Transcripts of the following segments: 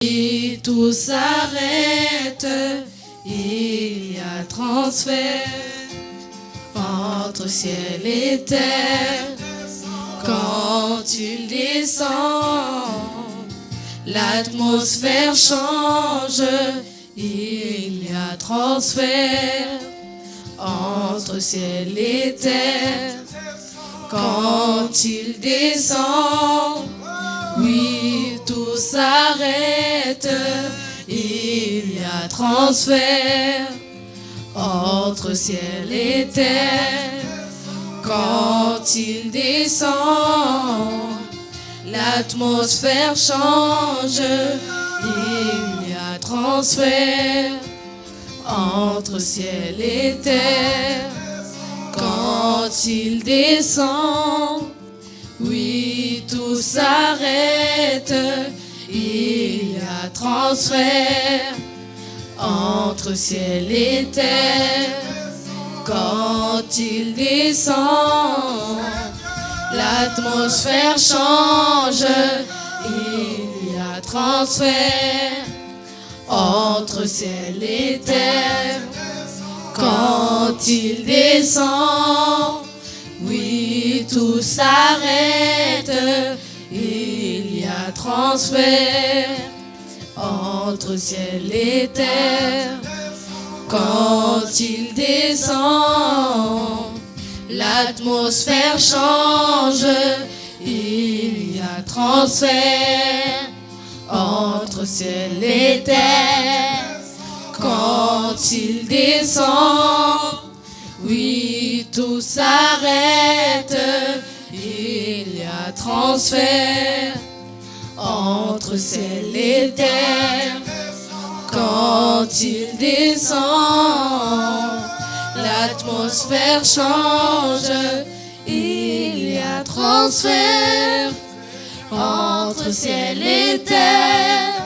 Et tout s'arrête, il y a transfert entre ciel et terre. Quand il descend, l'atmosphère change, il y a transfert entre ciel et terre. Quand il descend, oui, tout s'arrête, il y a transfert entre ciel et terre. Quand il descend, l'atmosphère change, il y a transfert entre ciel et terre. Quand il descend, oui, tout s'arrête, il y a transfert entre ciel et terre. Quand il descend, l'atmosphère change, il y a transfert entre ciel et terre. Quand il descend, oui, tout s'arrête, il y a transfert entre ciel et terre. Quand il descend, l'atmosphère change, il y a transfert entre ciel et terre. Quand il descend, oui, tout s'arrête, il y a transfert entre ciel et terre. Quand il descend, l'atmosphère change, il y a transfert entre ciel et terre.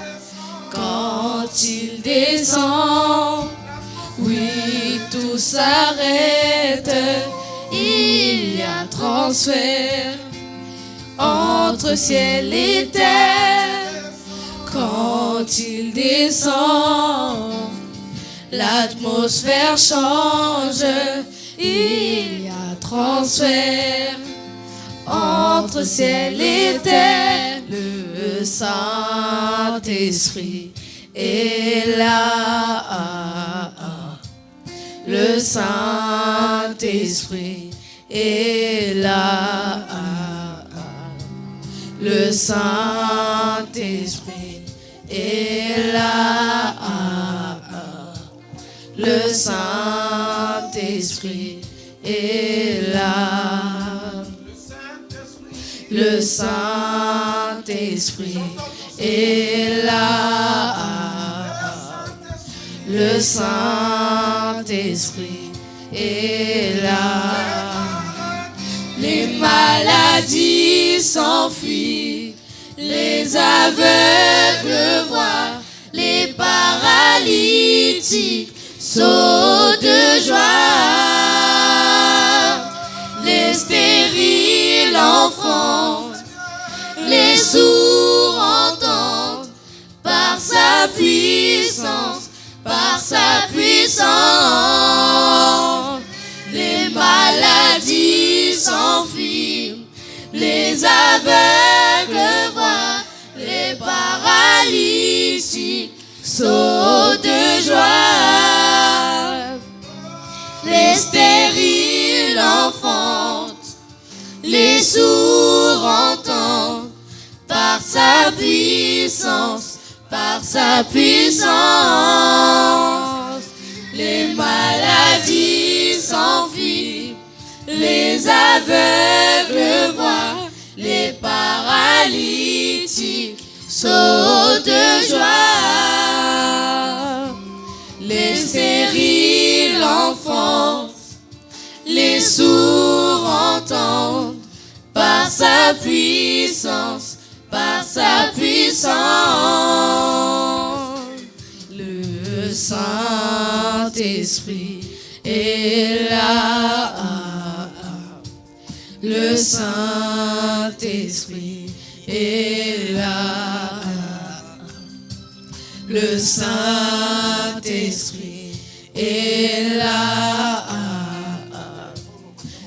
Quand il descend, oui, tout s'arrête, il y a transfert entre ciel et terre. Quand il descend, l'atmosphère change, il y a transfert entre ciel et terre. Le Saint-Esprit est là. Le Saint-Esprit est là. Le Saint-Esprit est là. Le Saint-Esprit est là. Le Saint-Esprit est là. Le Saint-Esprit est là. Les maladies s'enfuient, les aveugles voient, les paralytiques sautent de joie. Les stériles enfantent, les sourds entendent, par sa puissance, par sa puissance. Les maladies s'enfuient, les aveugles voient, les paralytiques sautent de joie. Les stériles enfantent, les sourds entendent, par sa puissance, par sa puissance. Les maladies s'enfuient, les aveugles voient, les paralytiques sautent de joie. Les stériles enfantent, les sourds entendent, par sa puissance, par sa puissance. Le Saint-Esprit est là. Le Saint-Esprit est là. le Saint-Esprit est là.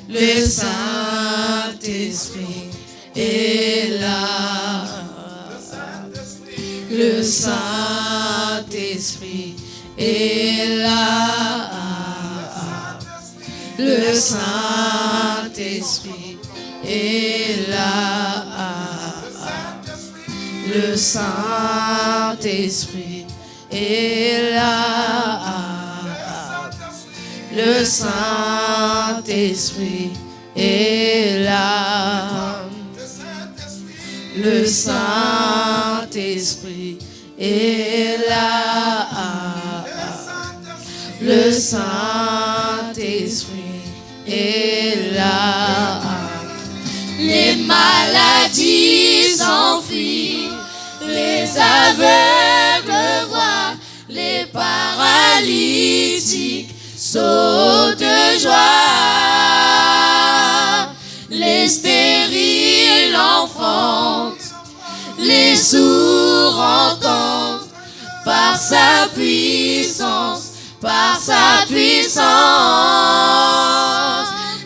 Le Saint-Esprit est là. Le Saint-Esprit est là. Le Saint-Esprit est là. Le Saint-Esprit est là. Le Saint-Esprit est là. Le Saint-Esprit est là. Le Saint-Esprit est là. Les maladies s'enfuient, les aveugles voient, les paralytiques sautent de joie, les stériles enfantent, les sourds entendent, par sa puissance, par sa puissance.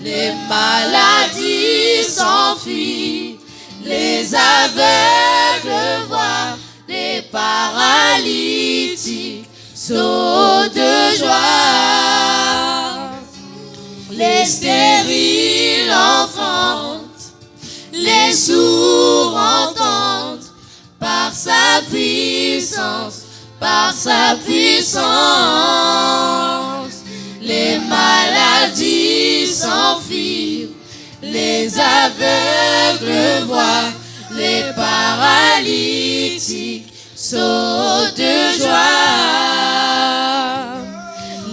Les maladies s'enfuient, les aveugles voient, les paralytiques sautent de joie, les stériles enfantent, les sourds entendent, par sa puissance, par sa puissance. Les maladies s'enfuient, les aveugles voient, les paralytiques sautent de joie,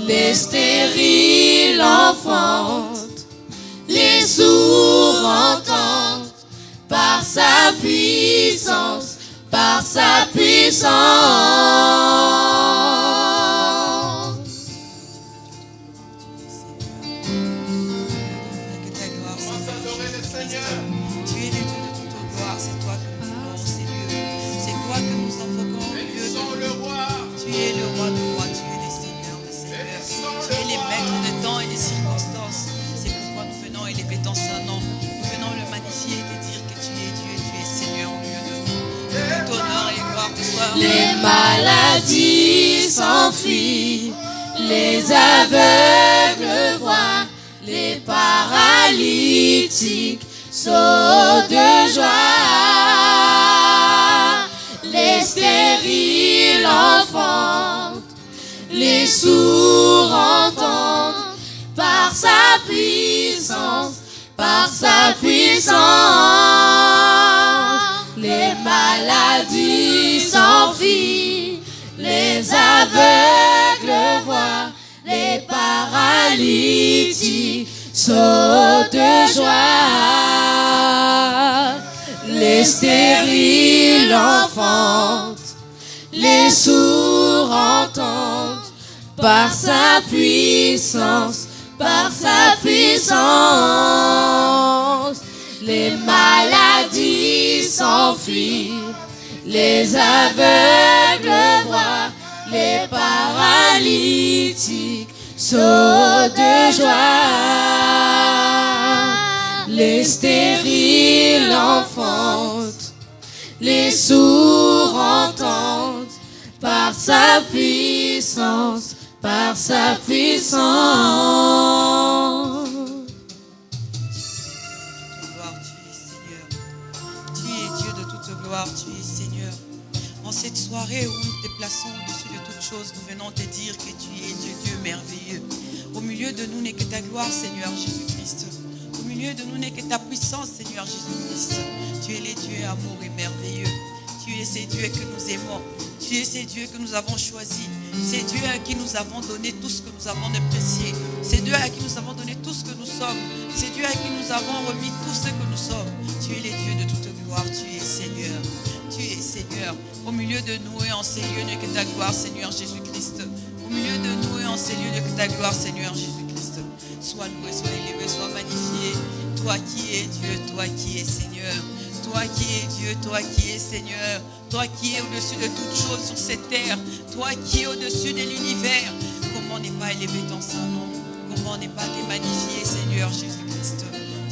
les stériles enfantent, les sourds entendent, par sa puissance, par sa puissance. Les maladies s'enfuient, les aveugles voient, les paralytiques sautent de joie, les stériles enfantent, les sourds entendent, par sa puissance, par sa puissance. Les maladies s'enfuient, les aveugles voient, les paralytiques sautent de joie, les stériles enfantent, les sourds entendent, par sa puissance, par sa puissance. Les maladies s'enfuient, les aveugles voient, les paralytiques sautent de joie, les stériles enfantent, les sourds entendent, par sa puissance, par sa puissance. Tu es Seigneur. En cette soirée où nous te déplaçons au-dessus de toutes choses, nous venons te dire que tu es Dieu merveilleux. Au milieu de nous n'est que ta gloire, Seigneur Jésus-Christ. Au milieu de nous n'est que ta puissance, Seigneur Jésus-Christ. Tu es les dieux amour et merveilleux. Tu es ces dieux que nous aimons. Tu es ces dieux que nous avons choisis. Ces dieux à qui nous avons donné tout ce que nous avons de précieux. Ces dieux à qui nous avons donné tout ce que nous sommes. Ces dieux à qui nous avons remis tout ce que nous sommes. Tu es les dieux de toute gloire. Tu es Seigneur. Tu es Seigneur. Au milieu de nous et en ces lieux n'est que ta gloire, Seigneur Jésus-Christ. Au milieu de nous et en ces lieux n'est que ta gloire, Seigneur Jésus-Christ. Sois loué, sois élevé, sois magnifié. Toi qui es Dieu, toi qui es Seigneur. Toi qui es Dieu, toi qui es Seigneur, toi qui es au-dessus de toutes choses sur cette terre, toi qui es au-dessus de l'univers. Comment n'est pas élevé ton Saint-Nom? Comment n'est pas te magnifié, Seigneur Jésus-Christ?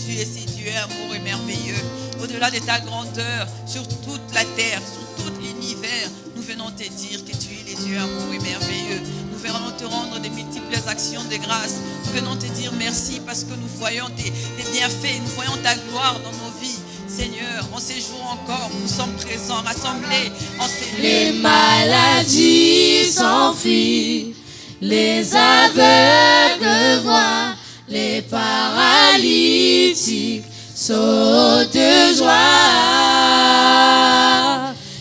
Tu es si Dieu, amour et merveilleux. Au-delà de ta grandeur, sur toute la terre, sur tout l'univers, nous venons te dire que tu es le Dieu, amour et merveilleux. Nous venons te rendre de multiples actions de grâce. Nous venons te dire merci parce que nous voyons tes bienfaits, nous voyons ta gloire dans nos vies. Seigneur, en ces jours encore, nous sommes présents, rassemblés en ces lieux. Les maladies s'enfuient, les aveugles voient, les paralytiques sautent de joie,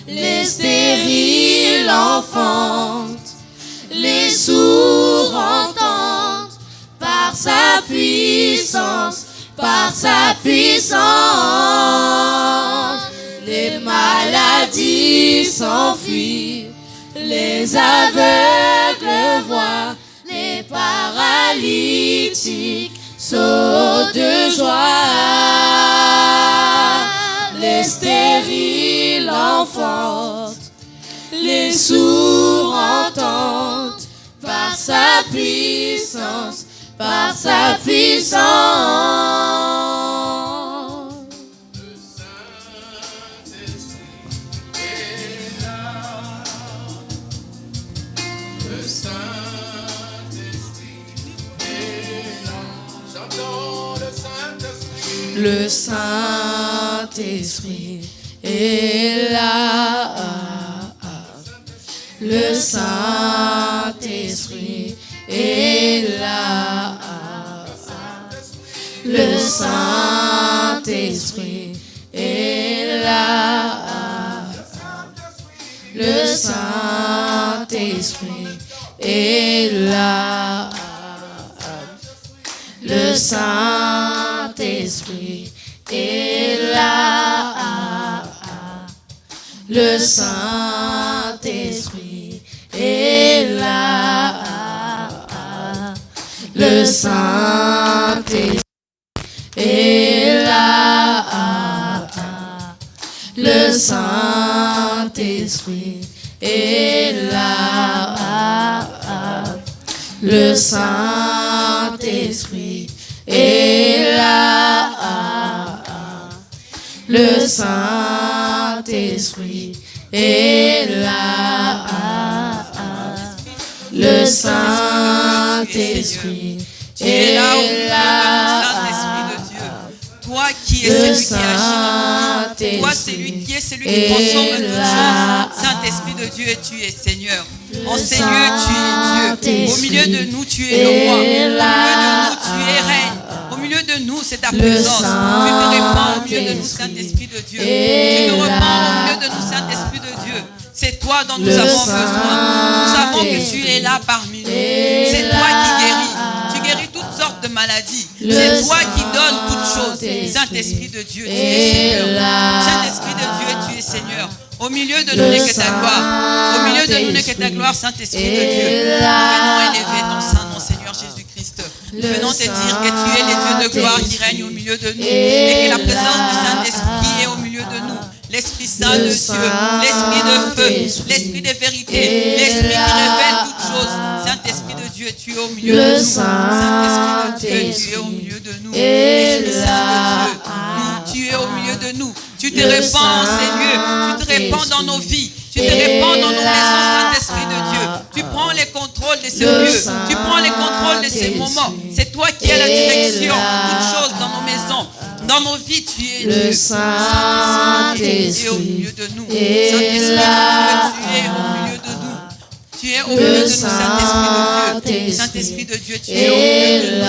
les stériles enfantent, les sourds entendent, par sa puissance, les maladies s'enfuient, les aveugles voient, les paralytiques sautent de joie, les stériles enfantent, les sourds entendent, par sa puissance, par sa puissance. Le Saint-Esprit est là. Le Saint-Esprit est là. Le Saint-Esprit est là. Le Saint-Esprit est là. Le Saint-Esprit est là. Le Saint-Esprit est là. Le Saint-Esprit est là. Le Saint-Esprit est là. Le Saint-Esprit est là. Le Saint-Esprit est là. Le Saint-Esprit est là. Saint-Esprit de Dieu. Toi qui es celui qui agit dans nous. Toi celui qui est celui qui transforme toutes choses. Saint-Esprit de Dieu, tu es Seigneur. En ces lieux, tu es Dieu. Au milieu de nous, tu es le roi. Au milieu de nous, tu es reine. Au milieu de nous, c'est ta présence. Tu te répands au milieu de nous, Saint-Esprit de Dieu. Tu te répands au milieu de nous, Saint-Esprit de Dieu. C'est toi dont nous avons besoin. Nous savons que tu es là parmi nous. C'est toi qui guéris. Tu guéris toutes sortes de maladies. C'est toi qui donnes toutes choses. Saint-Esprit de Dieu, tu es Seigneur. Saint-Esprit de Dieu, tu es Seigneur. Au milieu de nous n'est que ta gloire. Au milieu de nous n'est que ta gloire, Saint-Esprit de Dieu. Nous venons élever ton Saint-Nom, Seigneur Jésus-Christ. Nous venons te dire que tu es le Dieu de gloire qui règne au milieu de nous et que la présence du Saint-Esprit est au milieu de nous. L'Esprit Saint de Dieu, l'Esprit de feu, l'Esprit de vérité, l'Esprit qui révèle toutes choses. Saint-Esprit de Dieu, tu es au milieu de nous. Saint-Esprit de Dieu, tu es au milieu de nous. L'Esprit Saint de Dieu, tu es au milieu de nous. Tu te répands en ces lieux, tu te répands dans nos vies, tu te répands dans nos maisons, Saint-Esprit de Dieu. Tu prends les contrôles de ces lieux, tu prends les contrôles de ces moments. C'est toi qui as la direction de toutes choses dans nos maisons. Dans nos vies, tu es Dieu. Saint-Esprit, au milieu de nous. Saint-Esprit de Dieu, tu es au milieu de nous. Tu es au milieu de nous, Saint-Esprit de Dieu. Saint-Esprit de Dieu, tu es au milieu de nous.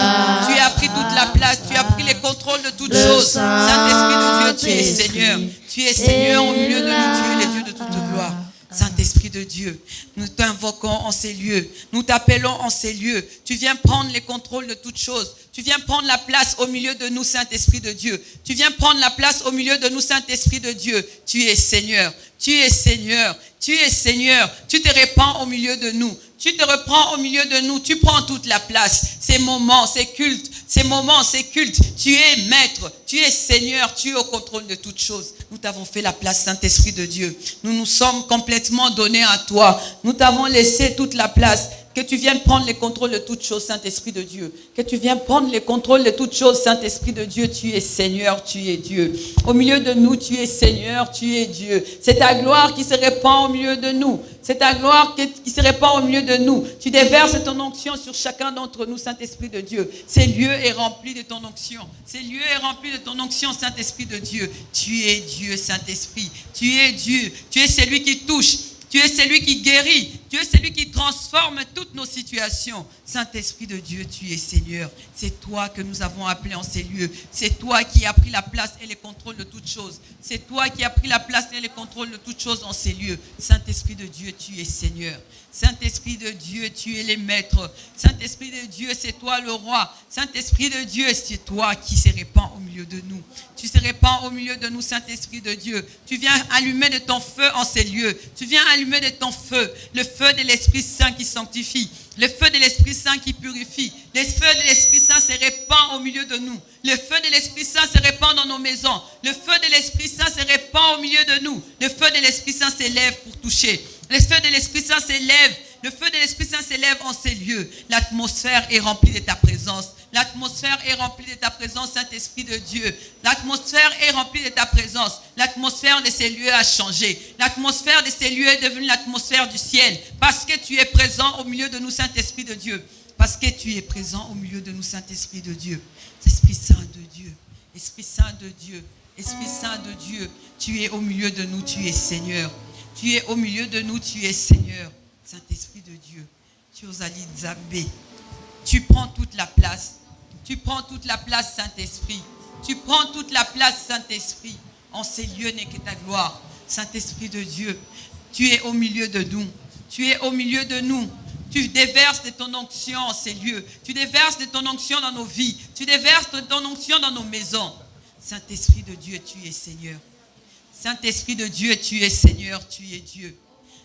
Tu as pris toute la place, tu as pris les contrôles de toutes choses. Saint-Esprit de Dieu, tu es Seigneur. Tu es Seigneur au milieu de nous, tu es le Dieu de toute gloire. Saint-Esprit de Dieu, nous t'invoquons en ces lieux, nous t'appelons en ces lieux. Tu viens prendre les contrôles de toutes choses. Tu viens prendre la place au milieu de nous, Saint-Esprit de Dieu. Tu viens prendre la place au milieu de nous, Saint-Esprit de Dieu. Tu es Seigneur, tu es Seigneur, tu es Seigneur. Tu te répands au milieu de nous. Tu te reprends au milieu de nous. Tu prends toute la place. Ces moments, ces cultes, ces moments, ces cultes. Tu es maître, tu es Seigneur, tu es au contrôle de toutes choses. Nous t'avons fait la place, Saint-Esprit de Dieu. Nous nous sommes complètement donnés à toi. Nous t'avons laissé toute la place. Que tu viennes prendre les contrôles de toutes choses, Saint-Esprit de Dieu. Que tu viennes prendre les contrôles de toutes choses, Saint-Esprit de Dieu. Tu es Seigneur, tu es Dieu. Au milieu de nous, tu es Seigneur, tu es Dieu. C'est ta gloire qui se répand au milieu de nous. C'est ta gloire qui se répand au milieu de nous. Tu déverses ton onction sur chacun d'entre nous, Saint-Esprit de Dieu. Ce lieu est rempli de ton onction. Ce lieu est rempli de ton onction, Saint-Esprit de Dieu. Tu es Dieu, Saint-Esprit. Tu es Dieu. Tu es celui qui touche. Tu es celui qui guérit. Tu es celui qui transforme toutes nos situations. Saint-Esprit de Dieu, tu es Seigneur. C'est toi que nous avons appelé en ces lieux. C'est toi qui as pris la place et le contrôle de toutes choses. C'est toi qui as pris la place et le contrôle de toutes choses en ces lieux. Saint-Esprit de Dieu, tu es Seigneur. Saint-Esprit de Dieu, tu es le maître. Saint-Esprit de Dieu, c'est toi le roi. Saint-Esprit de Dieu, c'est toi qui se répand au milieu de nous. Tu se répands au milieu de nous, Saint-Esprit de Dieu. Tu viens allumer de ton feu en ces lieux. Tu viens allumer de ton feu, le feu de l'Esprit Saint qui sanctifie, le feu de l'Esprit Saint qui purifie. Le feu de l'Esprit Saint se répand au milieu de nous. Le feu de l'Esprit Saint se répand dans nos maisons. Le feu de l'Esprit Saint se répand au milieu de nous. Le feu de l'Esprit Saint s'élève pour toucher. Le feu de l'Esprit Saint s'élève. Le feu de l'Esprit Saint s'élève en ces lieux. L'atmosphère est remplie de ta présence. L'atmosphère est remplie de ta présence, Saint-Esprit de Dieu. L'atmosphère est remplie de ta présence. L'atmosphère de ces lieux a changé. L'atmosphère de ces lieux est devenue l'atmosphère du ciel. Parce que tu es présent au milieu de nous, Saint-Esprit de Dieu. Parce que tu es présent au milieu de nous, Saint-Esprit de Dieu. Esprit Saint de Dieu. Esprit Saint de Dieu. Esprit Saint de Dieu. Tu es au milieu de nous, tu es Seigneur. Tu es au milieu de nous, tu es Seigneur. Saint-Esprit de Dieu. Tu es Ali Nzambe. Tu prends toute la place. Tu prends toute la place, Saint-Esprit. Tu prends toute la place, Saint-Esprit. En ces lieux n'est que ta gloire. Saint-Esprit de Dieu, tu es au milieu de nous. Tu es au milieu de nous. Tu déverses de ton onction en ces lieux. Tu déverses de ton onction dans nos vies. Tu déverses de ton onction dans nos maisons. Saint-Esprit de Dieu, tu es Seigneur. Saint-Esprit de Dieu, tu es Seigneur, tu es Dieu.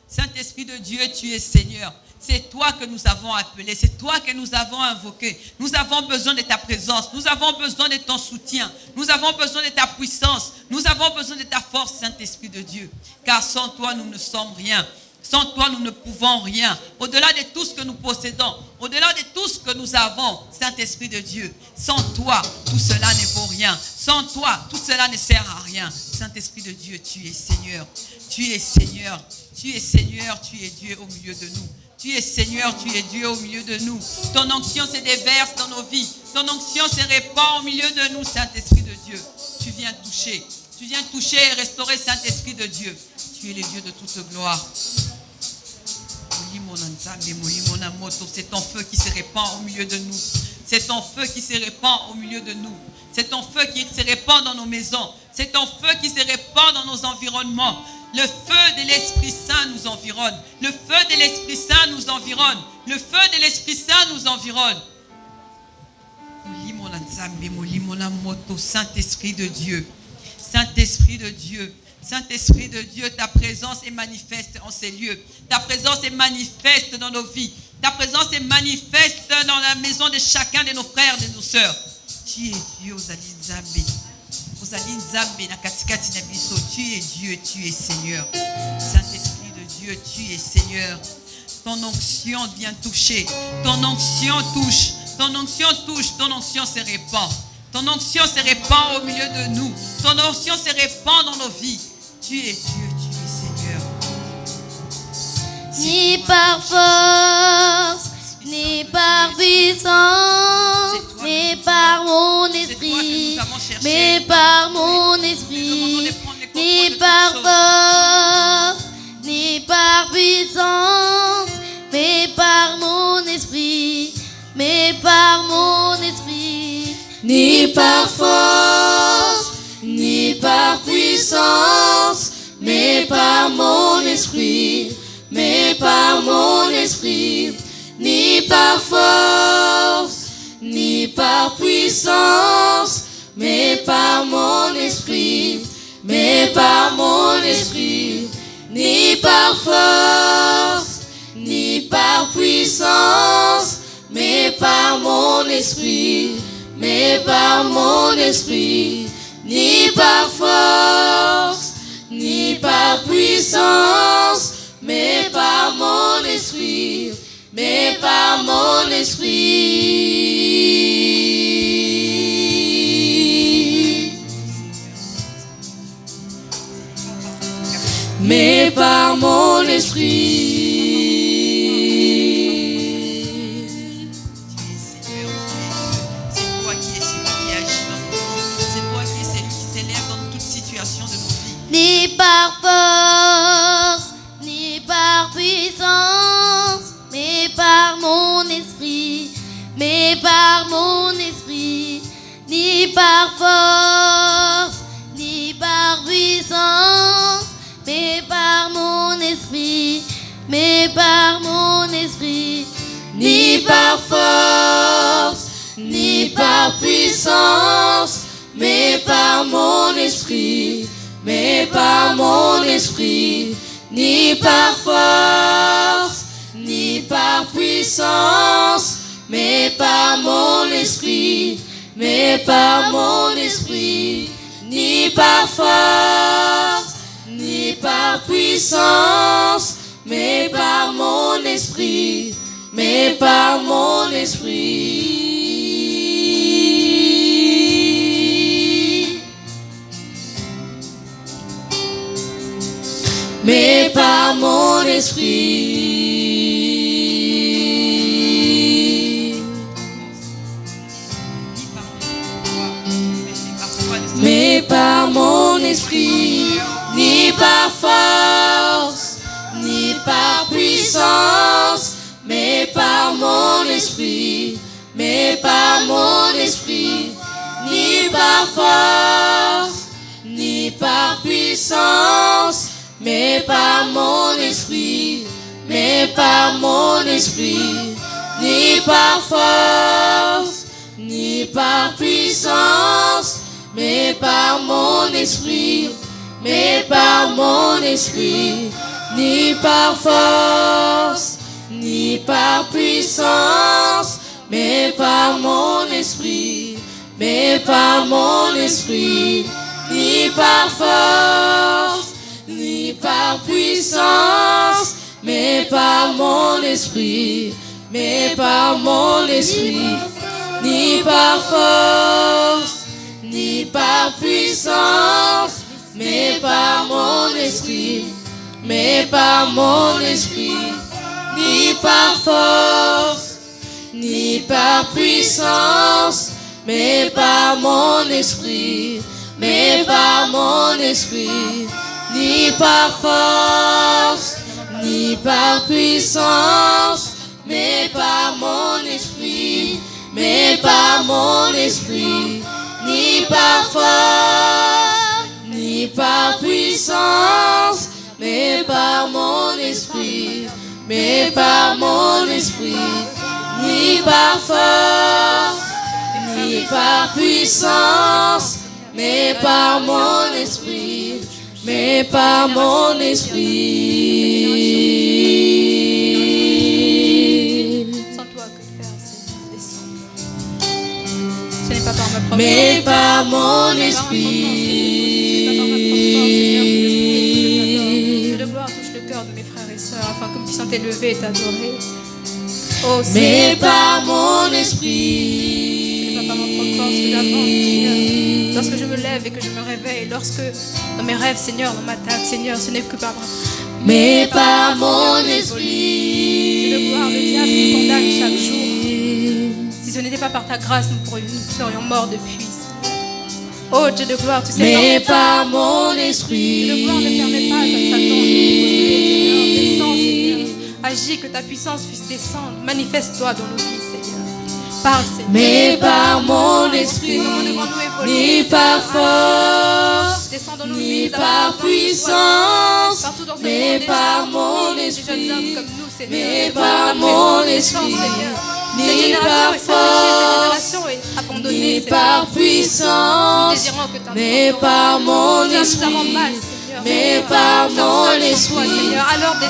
Saint-Esprit de Dieu, tu es Seigneur. C'est toi que nous avons appelé, c'est toi que nous avons invoqué. Nous avons besoin de ta présence, nous avons besoin de ton soutien, nous avons besoin de ta puissance, nous avons besoin de ta force, Saint-Esprit de Dieu. Car sans toi, nous ne sommes rien. Sans toi, nous ne pouvons rien. Au-delà de tout ce que nous possédons, au-delà de tout ce que nous avons, Saint-Esprit de Dieu, sans toi, tout cela ne vaut rien. Sans toi, tout cela ne sert à rien. Saint-Esprit de Dieu, tu es Seigneur. Tu es Seigneur. Tu es Seigneur, tu es Dieu au milieu de nous. Tu es Seigneur, tu es Dieu au milieu de nous. Ton onction se déverse dans nos vies. Ton onction se répand au milieu de nous, Saint-Esprit de Dieu. Tu viens toucher. Tu viens toucher et restaurer, Saint-Esprit de Dieu. Tu es le Dieu de toute gloire. C'est ton feu qui se répand au milieu de nous. C'est ton feu qui se répand au milieu de nous. C'est ton feu qui se répand dans nos maisons. C'est ton feu qui se répand dans nos environnements. Le feu de l'Esprit Saint nous environne. Le feu de l'Esprit Saint nous environne. Le feu de l'Esprit Saint nous environne. Saint-Esprit de Dieu. Saint-Esprit de Dieu. Saint-Esprit de Dieu, ta présence est manifeste en ces lieux. Ta présence est manifeste dans nos vies. Ta présence est manifeste dans la maison de chacun de nos frères et de nos sœurs. Tu es Dieu, Ozali Nzambe. Ozali Nzambe na katikati na biso. Tu es Dieu, tu es Seigneur. Saint-Esprit de Dieu, tu es Seigneur. Ton onction vient toucher. Ton onction touche. Ton onction touche. Ton onction se répand. Ton onction se répand au milieu de nous. Ton onction se répand dans nos vies. Tu es Dieu, tu es Seigneur. Ni par force, ni par puissance, mais par mon esprit, mais par mon esprit, ni par force, ni par puissance, mais par mon esprit, mais par mon esprit, ni par force, ni par puissance, mais par mon esprit, mais par mon esprit, ni par force, ni par puissance, mais par mon esprit, mais par mon esprit, ni par force, ni par puissance, mais par mon esprit, mais par mon esprit, ni par force, ni par puissance, mais par mon esprit, mais par mon esprit. Mais par mon esprit. C'est toi qui es celui qui agit dans nos vies. C'est toi qui es celui qui s'élève dans toute situation de nos vies. Ni par force, ni par puissance, mais par mon esprit, mais par mon esprit, ni par force, ni par puissance, mais par mon esprit, mais par mon esprit, Ni par force, ni par puissance, mais par mon esprit, mais par mon esprit, ni par force, ni par puissance, mais par mon esprit, mais par mon esprit, ni par force, ni par puissance, mais par mon esprit, mais par mon esprit. Mais par mon esprit. Mais par mon esprit, ni par force, ni par puissance, mais par mon esprit, mais par mon esprit, ni par force, ni par puissance, mais par mon esprit, mais par mon esprit, ni par force, ni par puissance, mais par mon esprit, mais par mon esprit, ni par force, ni par puissance, mais par mon esprit, mais par mon esprit, ni par force, ni par puissance, mais par mon esprit, mais par mon esprit, ni par force, ni par puissance, mais par mon esprit, mais par mon esprit, ni par force, ni par puissance, mais par mon esprit, mais par mon esprit, ni par force, ni par puissance, mais par mon esprit, mais par mon esprit, ni par force, ni par puissance, mais par mon esprit, mais par mon esprit, ni par force, ni par puissance, mais par mon esprit, mais par mon esprit. Sans toi, que faire, Seigneur, descends. Ce n'est pas par ma propre Mais force, par mon ce n'est pas par ma force, Seigneur, que de gloire touche le cœur de mes frères et sœurs, afin que nous puissions t'élever et t'adorer. Oh, Mais Seigneur, par mon ce n'est esprit. pas par ma propre force que d'avance, Seigneur. Lorsque je me lève et que je me réveille, lorsque dans mes rêves, Seigneur, dans ma table, Seigneur, ce n'est que par Mais par mon Dieu de esprit. gloire, le diable nous condamne chaque jour. Si ce n'était pas par ta grâce, nous serions morts depuis. Oh Dieu de gloire, tu sais. Mais par mon Dieu esprit. de gloire ne permet pas à Satan de Seigneur. Descends, Seigneur. Agis, que ta puissance puisse descendre. Manifeste-toi dans nos vies, Seigneur. Parle, Seigneur. Mais par mon esprit. Ni par force. Descends dans nos Ni vies, par puissance. partout dans ce Mais monde, par des mon jeunes esprit. hommes comme nous, Seigneur. Mais par mon esprit. Ni par force. Ni par puissance. Mais par mon esprit. Mais par mon esprit.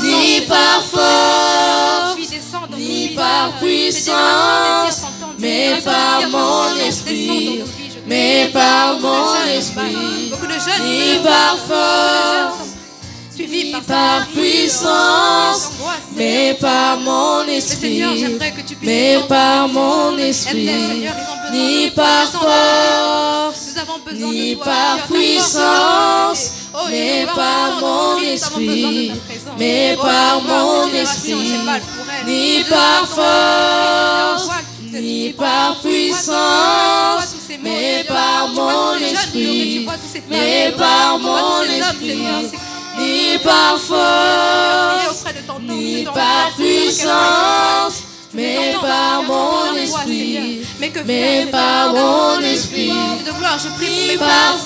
Ni par force. Ni par puissance. Mais mais par mon esprit, mais par mon esprit, beaucoup de jeunes ni par force, suivis par puissance, mais par mon esprit, mais par mon esprit, ni par force, ni par puissance, mais par mon esprit, mais par mon esprit, ni par force, ni par puissance, mais par mon esprit, mais par mon esprit, ni par force, ni par puissance, mais par mon esprit, mais par mon esprit, ni par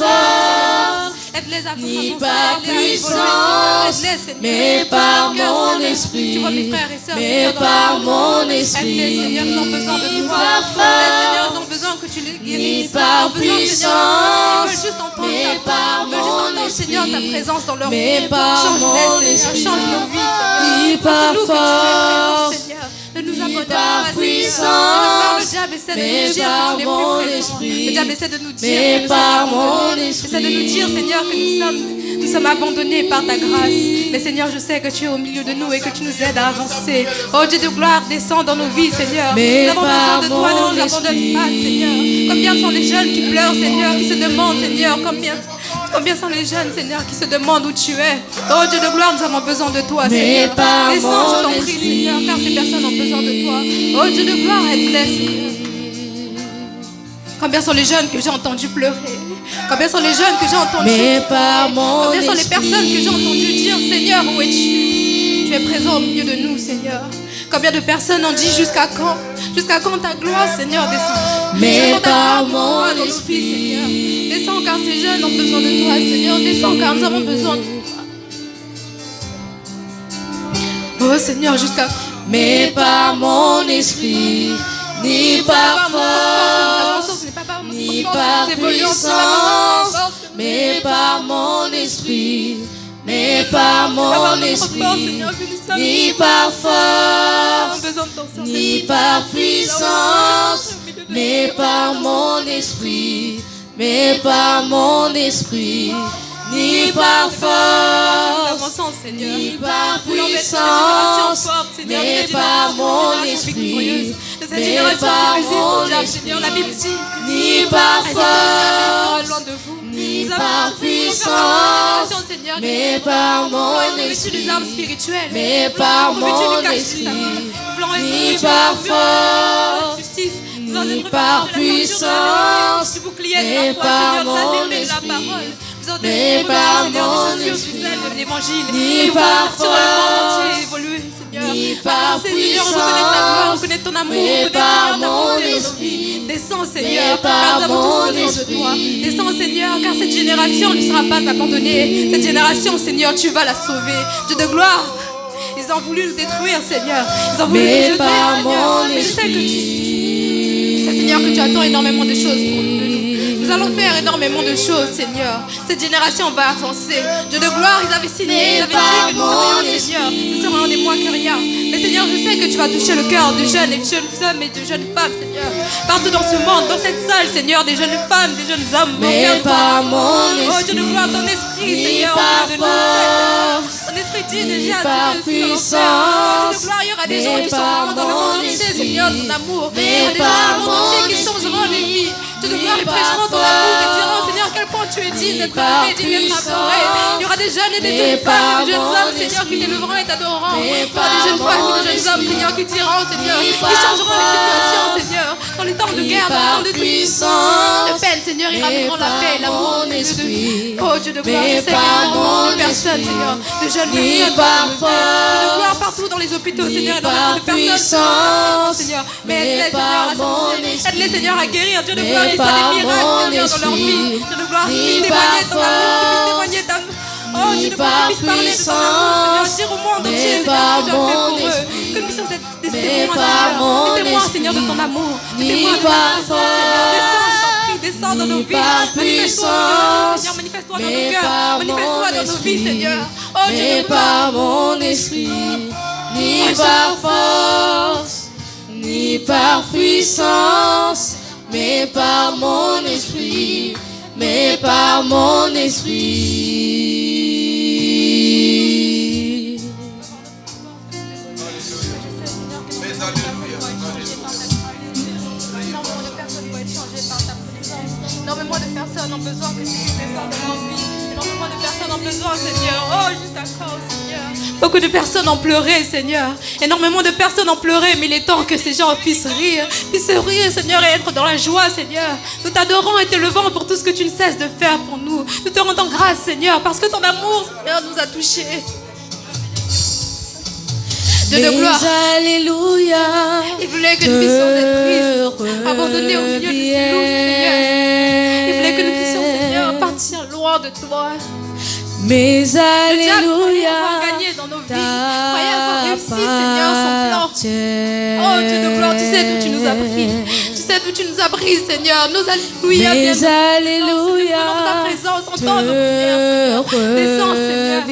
force, ni par puissance, mais par mon esprit, mais par mon esprit, ni par force, ni par puissance, mais par mon esprit, mais par mon esprit, ni par force, ni par puissance, mais par mon esprit, le diable essaie de nous dire, mais par mon essaie de nous esprit. dire, Seigneur, que nous sommes abandonnés par ta grâce. Mais Seigneur, je sais que tu es au milieu de nous et que tu nous aides à avancer. Oh Dieu de gloire, descends dans nos vies, Seigneur. Mais Nous avons besoin de toi, ne nous par mon abandonne pas, Seigneur. Combien sont les jeunes qui pleurent, Seigneur, qui se demandent, Seigneur, combien sont les jeunes, Seigneur, qui se demandent où tu es. Oh Dieu de gloire, nous avons besoin de toi, Mais Seigneur. par Descends, je mon t'en prie, esprit. Seigneur, car ces personnes ont besoin de toi. Oh Dieu de gloire, aide-les, Seigneur. Combien sont les jeunes que j'ai entendus pleurer? Combien sont les jeunes que j'ai entendus Mais par mon Combien sont les esprit. personnes que j'ai entendu dire, Seigneur, où es-tu? Tu es présent au milieu de nous, Seigneur. Combien de personnes ont dit jusqu'à quand? Jusqu'à quand ta gloire, Seigneur, descend? Mais Jusqu'à quand ta par gloire mon descendra dans nos vies, Seigneur? Descends car ces jeunes ont besoin de toi, Seigneur. Descends car nous avons besoin de toi. Oh Seigneur, jusqu'à quand? Mais par mon esprit, ni par force, ni par puissance, mais par mon esprit, mais par mon esprit, ni par force, ni par puissance, mais par mon esprit, mais par mon esprit, ni par force, ni par puissance, mais par mon esprit, mais par mon esprit, ni par force, ni par puissance, mais par mon esprit, mais par mon esprit, ni par force, ni par puissance, mais par mon esprit, mais par mon esprit, ni par force, ni par puissance, mais par mon esprit, Descends, Seigneur, mais car par nous avons mon tous besoin de esprit. toi. Descends, Seigneur, car cette génération ne sera pas abandonnée. Cette génération, Seigneur, tu vas la sauver. Dieu de gloire, ils ont voulu le détruire, Seigneur. Ils ont voulu le Mais jeter, par Seigneur. mon Mais je sais que esprit, Seigneur, que tu attends énormément de choses pour nous. Nous allons faire énormément de choses, Seigneur. Cette génération va avancer. Dieu de gloire, ils avaient signé, ils avaient dit que nous serions, Seigneur, nous serions des moins que rien. Mais Seigneur, je sais que tu vas toucher le cœur de jeunes et de jeunes hommes et de jeunes femmes, Seigneur. Partout dans ce monde, dans cette salle, Seigneur, des jeunes femmes, des jeunes hommes. mais par mon Oh Dieu de esprit, gloire, ton esprit, ni Seigneur, par au milieu de nous. force, Ton esprit dit ni déjà, par Dieu de puissance, gloire, il y aura des mais gens qui par changeront dans le monde mon entier, esprit, Seigneur, ton amour. Il y mais aura des gens par dans le monde entier mon qui changeront les esprit, vies. Dieu de gloire, ils ni prêcheront ton par amour et diront, force, Seigneur, à quel point tu es digne d'être par aimé, digne d'être puissance, adoré. Il y aura des jeunes et des mais jeunes femmes, par et des jeunes mon hommes, Seigneur, qui esprit, t'élèveront et t'adoreront. mais Il y aura des par jeunes femmes et mon des jeunes hommes, esprit, Seigneur, qui diront, Seigneur, ni qui par changeront les situations, force, Seigneur, dans les temps de ni guerre, dans les par temps de puissance, de peine, Seigneur, ils mais ramèneront la par paix, l'amour, mon au milieu de esprit, nous. Oh Dieu de gloire, mais je sais qu'il y par a énormément de mon personnes, esprit, Seigneur, de jeunes ni personnes, par Dieu de gloire force, partout dans les hôpitaux, ni Seigneur, et dans par les personnes, puissance, Seigneur, mais mais aide-les, par Seigneur, à mon s'en esprit, aide-les, Seigneur, à guérir, Dieu de mais gloire, qu'ils soient par des miracles, mon Seigneur, dans leur vie, esprit, Dieu de gloire, qu'ils ni puissent par témoigner de ton amour, qu'ils puissent force, témoigner d'amour. Oh, ni Dieu de gloire, par qu'ils puissent parler de ton amour, Seigneur, puissance, dire au monde mais entier, Seigneur, par ce que tu as fait mon pour eux, esprit, que nous puissions être des mais témoins, par Seigneur, mon des témoins, esprit, Seigneur, de ton amour, des ni témoins de par ta grâce, Seigneur, descends, je t'en prie, descends dans ni nos vies, par manifeste-toi au milieu de nous, Seigneur, manifeste-toi dans nos mais cœurs, par manifeste-toi mon dans nos vies, esprit, Seigneur. Oh, Dieu mais de gloire. par mon esprit, ni par force, ni par puissance, mais par mon esprit, mais par mon esprit. Énormément de personnes ont besoin que tu puisses descendre dans leur vie. Énormément de personnes ont besoin, Seigneur. Oh, juste encore, Seigneur. Beaucoup de personnes ont pleuré, Seigneur. Énormément de personnes ont pleuré, mais il est temps que ces gens puissent rire, Seigneur, et être dans la joie, Seigneur. Nous t'adorons et t'élevons pour tout ce que tu ne cesses de faire pour nous. Nous te rendons grâce, Seigneur, parce que ton amour, Seigneur, nous a touchés. Dieu de gloire. Alléluia. Il voulait que nous puissions être tristes, abandonnés au milieu de ces loups, Seigneur. Il voulait que nous puissions, Seigneur, partir loin de toi. Mais Le diable croyait alléluia, avoir gagné dans nos vies, croyait avoir réussi, Seigneur, son plan. Oh Dieu de gloire, tu sais d'où tu nous as pris. Tu sais d'où tu nous as pris, Seigneur. Nos alléluia viennent de ta présence, entends nos prières, Seigneur. Descends, Seigneur.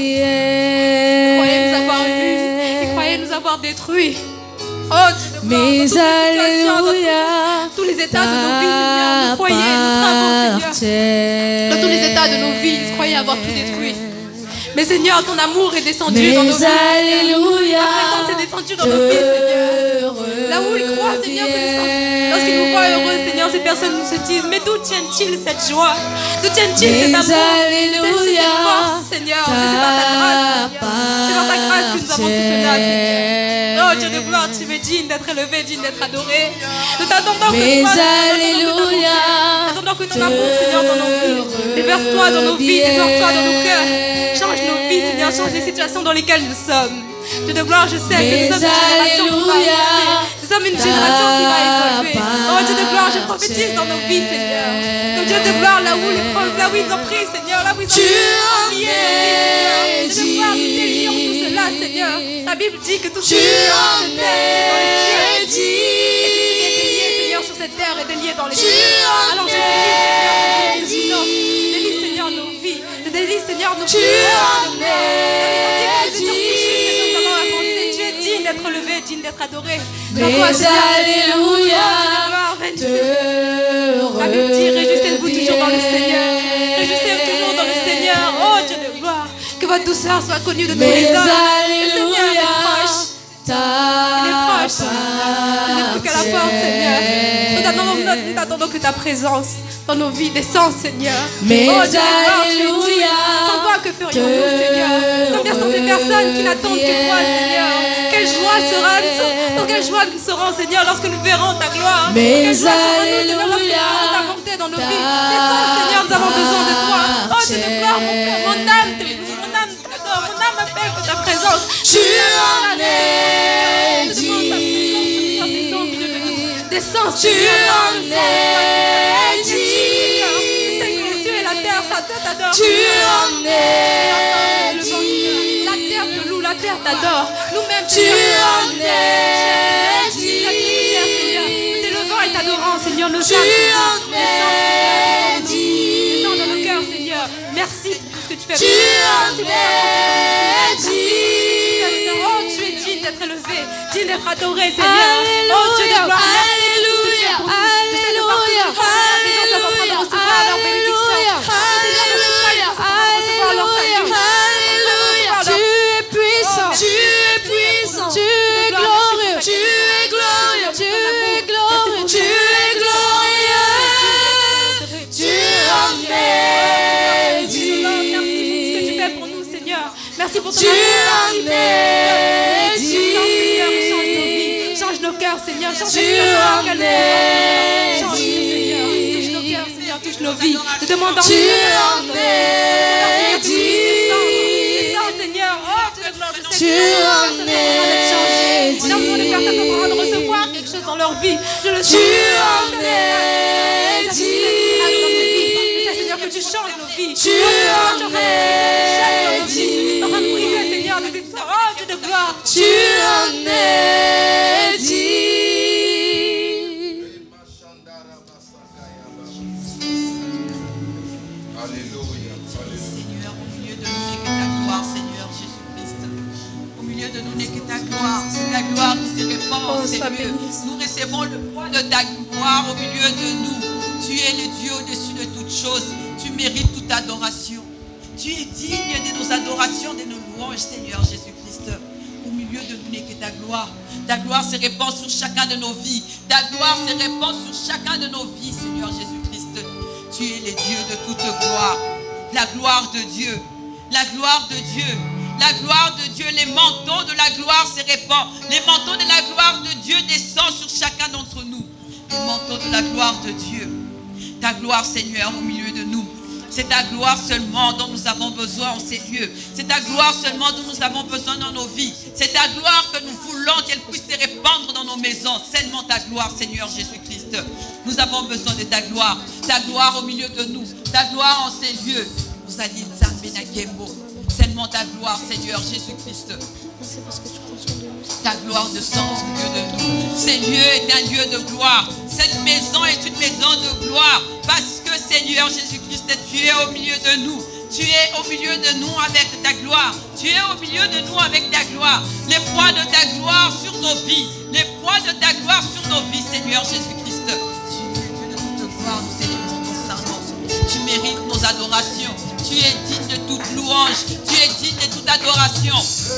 Croyez nous avoir vus, et croyez nous avoir détruits. Oh Dieu de gloire, dans toutes les situations, dans tous les états de nos vies, Seigneur, nos foyers, nos travaux, Seigneur. Dans tous les états de nos vies, ils croyaient avoir tout détruit. Mais Seigneur, ton amour est descendu dans nos vies. alléluia, Ta présence est descendue dans nos vies, Seigneur. Là où ils croient, Seigneur, lorsqu'ils nous voient heureux, Seigneur, ces personnes nous se disent, mais d'où tiennent-ils cette joie? D'où tiennent-ils cet amour? Cette force, Seigneur. Mais c'est par ta grâce, Seigneur. C'est par ta grâce que nous avons tout cela, Seigneur. Oh Dieu de gloire, tu es digne d'être élevé, digne d'être adoré. Nous t'attendons que ton amour, Seigneur, dans nos vies. Déverse-toi dans nos vies, déverse-toi dans nos cœurs. Change nos vies, Seigneur, change les situations dans lesquelles nous sommes. Dieu de gloire, je sais que nous sommes une génération qui va avancer. Nous sommes une génération qui va évoluer. Oh Dieu de gloire, je prophétise dans nos vies, Seigneur. Donc Dieu de gloire, là où ils ont pris, Seigneur, là où ils ont lié nos vies, Seigneur. Dieu de gloire, nous délions tout cela, Seigneur. La Bible dit que tout ce qui est sur cette terre est lié, Seigneur, sur cette terre est délié dans les cieux. Alors je délie, Seigneur, nos vies. Je délie, Seigneur, nos vies. Tu es digne d'être levé, digne d'être adoré. mais alléluia, La Bible dit, réjouissez-vous toujours dans le Seigneur. Réjouissez-vous toujours dans le Seigneur. Oh Dieu de gloire, que votre douceur soit connue de tous les hommes. Le Seigneur est proche. Il est proche. Il n'est plus qu'à la porte, Seigneur. Nous t'attendons que ta présence dans nos vies descende, Seigneur. Mais oh Dieu de gloire, tu es alléluia, digne. Sans toi, que ferions-nous, Seigneur? Combien sont ces personnes qui n'attendent que toi, Seigneur? Quelle joie dans quelle joie nous serons, Seigneur, lorsque nous verrons ta gloire. Mais quelle joie serons-nous, Seigneur, lorsque nous verrons ta bonté dans nos vies. Descends, Seigneur, nous avons besoin de toi. Oh Dieu de gloire, mon cœur, mon âme t'adore, mon âme appelle que ta présence. tu en es digne, descends, tu en es digne, les cieux et la terre, ça t'adore. tu en es digne, la terre te loue, la terre t'adore. Nous-mêmes, tu en es Seigneur. Nous t'élevons et t'adorons, Seigneur. Nos tu âmes, en es digne, descends dans nos cœurs, Seigneur. Merci pour tout ce que tu fais. tu en es digne, Oh, tu es digne d'être élevé, digne d'être adoré, Seigneur. Oh, Dieu de gloire. alléluia, alléluia, alléluia, alléluia, tu es puissant, tu es puissant, tu es glorieux, tu es glorieux, tu es glorieux, tu es glorieux, tu en es digne, merci pour ce que tu fais pour nous, Seigneur. Merci pour ton tu amour. en es digne, Change nos cœurs, Seigneur. Change tu nos cœurs, en Seigneur. es Change Seigneur. Touche nos cœurs, Seigneur. Touche nos vies. Nous demandons. tu en es digne, Seigneur. Oh, tu en es digne. Nous les personnes sont en train de recevoir quelque chose dans leur vie. Je le tu en es digne, Seigneur, que tu changes nos vies. tu en es digne, En train de prier, Seigneur, de dire, oh, Dieu de gloire. tu en es digne. Alléluia. Seigneur, au milieu de nous n'est que ta gloire, Seigneur Jésus-Christ. Au milieu de nous n'est que ta gloire. C'est ta gloire qui se répand, ces lieux. Nous recevons le poids de ta gloire au milieu de nous. Tu es le Dieu au-dessus de toutes choses. Tu mérites toute adoration. Tu es digne de nos adorations, de nos louanges, Seigneur Jésus-Christ. Au milieu de nous n'est que ta gloire. Ta gloire se répand sur chacun de nos vies. Ta gloire se répand sur chacun de nos vies, Seigneur Jésus-Christ. Tu es le Dieu de toute gloire. La gloire de Dieu. La gloire de Dieu. La gloire de Dieu. Les manteaux de la gloire se répandent. Les manteaux de la gloire de Dieu descendent sur chacun d'entre nous. Les manteaux de la gloire de Dieu. Ta gloire, Seigneur, au milieu de nous. C'est ta gloire seulement dont nous avons besoin en ces lieux. C'est ta gloire seulement dont nous avons besoin dans nos vies. C'est ta gloire que nous voulons qu'elle puisse se répandre dans nos maisons. Seulement ta gloire, Seigneur Jésus-Christ. Nous avons besoin de ta gloire. Ta gloire au milieu de nous. Ta gloire en ces lieux. Nous allons seulement ta gloire, Seigneur Jésus-Christ. Ta gloire descend au milieu de nous. Ce lieu est un lieu de gloire. Cette maison est une maison de gloire. Parce que Seigneur Jésus-Christ, tu es au milieu de nous. Tu es au milieu de nous avec ta gloire. Tu es au milieu de nous avec ta gloire. Les poids de ta gloire sur nos vies. Les poids de ta gloire sur nos vies, Seigneur Jésus-Christ. Tu es Dieu de toute gloire. Nous célébrons ton Saint-Nom. Tu mérites nos adorations. Tu es digne de toute louange. Tu es digne de toute adoration. C'est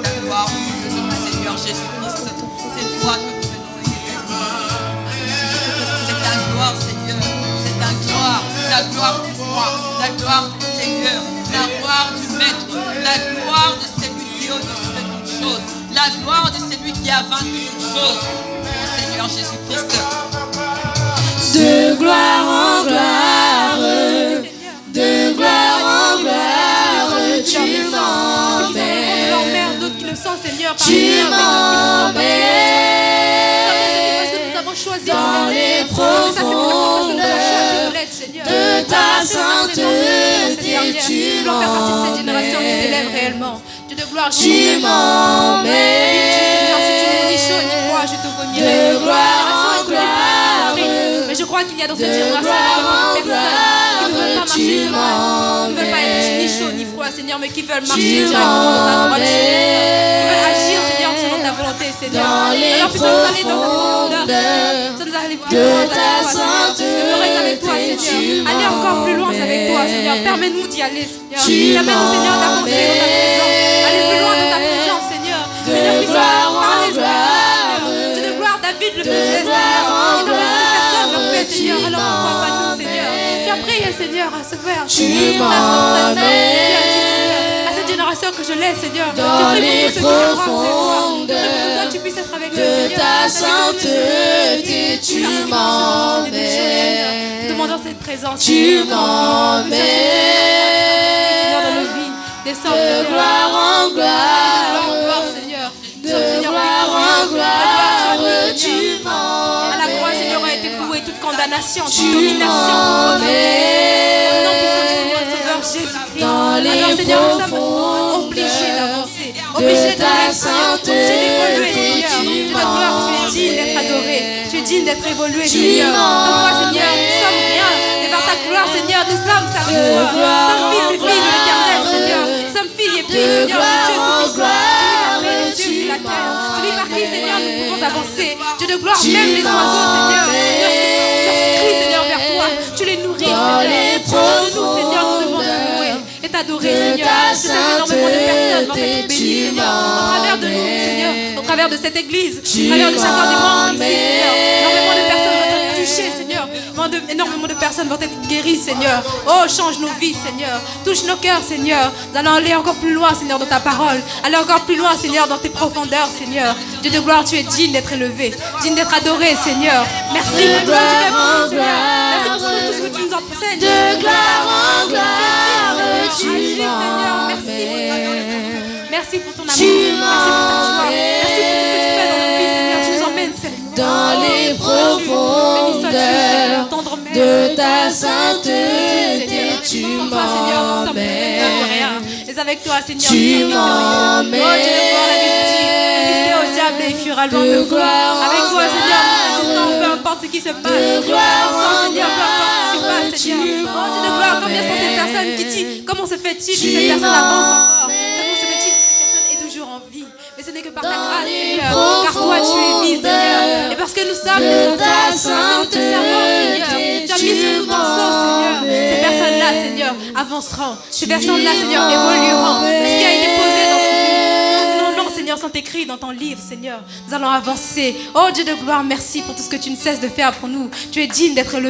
ta gloire au milieu de nous, Seigneur Jésus-Christ. C'est toi que nous venons élever. C'est ta gloire, Seigneur. C'est ta gloire. La gloire du roi. La gloire du Seigneur. La gloire du Maître. La gloire de celui qui est au-dessus de toutes choses. La gloire de celui qui a vaincu toutes choses. Oh, Seigneur Jésus-Christ. De gloire en gloire, de gloire en gloire, tu m'emmènes. D'autres qui le sont, Seigneur, Tu m'emmènes dans les profondeurs de ta sainteté. Tu réellement. Dieu de gloire, Tu m'emmènes de gloire en gloire. Mais je crois qu'il y a dans cette génération gloire en personnes qui ne veulent pas marcher, qui ne veulent pas être ni chaud ni froid, Seigneur, mais qui veulent marcher directement dans ta droite, qui veulent agir, Seigneur, selon ta volonté, Seigneur. Alors puisque nous aller dans ta profondeur, nous aller plus loin avec toi, Seigneur. Demeurer avec toi, Seigneur. Aller encore plus loin avec toi, Seigneur. Permets-nous d'y aller, Seigneur. Permets-nous, Seigneur, d'avancer dans ta présence. Aller plus loin dans ta présence, Seigneur. Seigneur, puisse parler de Dieu de gloire, David le faisait, Seigneur. Seigneur, alors pourquoi pas nous, Seigneur? Tu as prié, Seigneur, à ce Père. Tu m'emmènes à cette génération que je laisse, Seigneur. dans les profondeurs tu puisses être avec de ta sainteté. Tu m'emmènes. Demandons cette présence. Tu m'emmènes de gloire en gloire, Seigneur. de gloire en gloire. Tu m'emmènes. À la croix, Seigneur, a été vouée toute condamnation, toute Tu domination. dans les profondeurs obligés d'avancer, de obligés ta d'évoluer, sainteté. Seigneur. Tu es digne d'être adoré, tu es digne d'être évolué, Tu Seigneur. Sans toi, Seigneur, m'emmènes. nous sommes rien. Et par ta gloire, Seigneur, nous sommes avec De toi. Nous gloire sommes fils et en filles de l'éternel, gloire. Seigneur. Nous sommes filles et filles, De Seigneur, de Dieu gloire en tout-puissant. gloire. Les cieux Tu sur la terre. Celui par qui, Seigneur, nous pouvons avancer. Dieu de gloire, Tu même les oiseaux, Seigneur. m'emmènes. Lorsqu'ils crient, Seigneur, vers toi, tu les nourris, Dans Seigneur. les Nous, Seigneur, nous devons te profondeurs louer et t'adorer, de Seigneur. ta Je sais qu'énormément de personnes vont être sainteté. bénies, Seigneur, au travers de nous, Seigneur, au travers de cette église, Tu au travers de chacun des membres ici, m'emmènes. Seigneur. Énormément de personnes vont être touchées, Seigneur. Énormément de personnes vont être guéries, Seigneur. Oh, change nos vies, Seigneur. Touche nos cœurs, Seigneur. Nous allons aller encore plus loin, Seigneur, dans ta parole. Aller encore plus loin, Seigneur, dans tes profondeurs, Seigneur. Dieu de gloire, tu es digne d'être élevé, digne d'être adoré, Seigneur. Merci pour tout ce que tu fais pour nous, Seigneur. Merci pour tout ce que tu nous enseignes. De gloire en gloire, tu Agis, Seigneur. m'emmènes. Merci pour ton amour. Tu Merci pour ta joie. Merci pour tout ce que tu fais dans notre vie, Seigneur. Tu nous emmènes, Seigneur. Dans les Béni sois-tu, Seigneur, profondeurs tendre mère. de ta sainteté. Tu Sans toi, Seigneur, nous sommes rien. m'emmènes. Mais avec toi, Seigneur, Tu nous sommes victorieux. m'emmènes. Oh Dieu de gloire, la Bible dit, résistez au diable et il fuira loin de De vous. gloire en Avec toi, Seigneur, nous gloire. résistons, peu importe ce qui se passe. De gloire Sans, en Seigneur, peu importe ce qui se passe, gloire. Seigneur. Tu Oh Dieu de gloire, combien sont ces m'emmènes. personnes qui disent, comment se fait-il que cette personne avance encore? Comment Seigneur. Car toi, tu es mis, Seigneur. Et parce que nous sommes de ta sainte Seigneur, tu as mis sur nous ton sceau, Seigneur. Ces personnes-là, Seigneur, avanceront. Ces personnes-là, Seigneur, évolueront. Ce qui a été posé dans nos noms, Seigneur, sont écrits dans ton livre, Seigneur. Nous allons avancer. Oh Dieu de gloire, merci pour tout ce que tu ne cesses de faire pour nous. Tu es digne d'être élevé.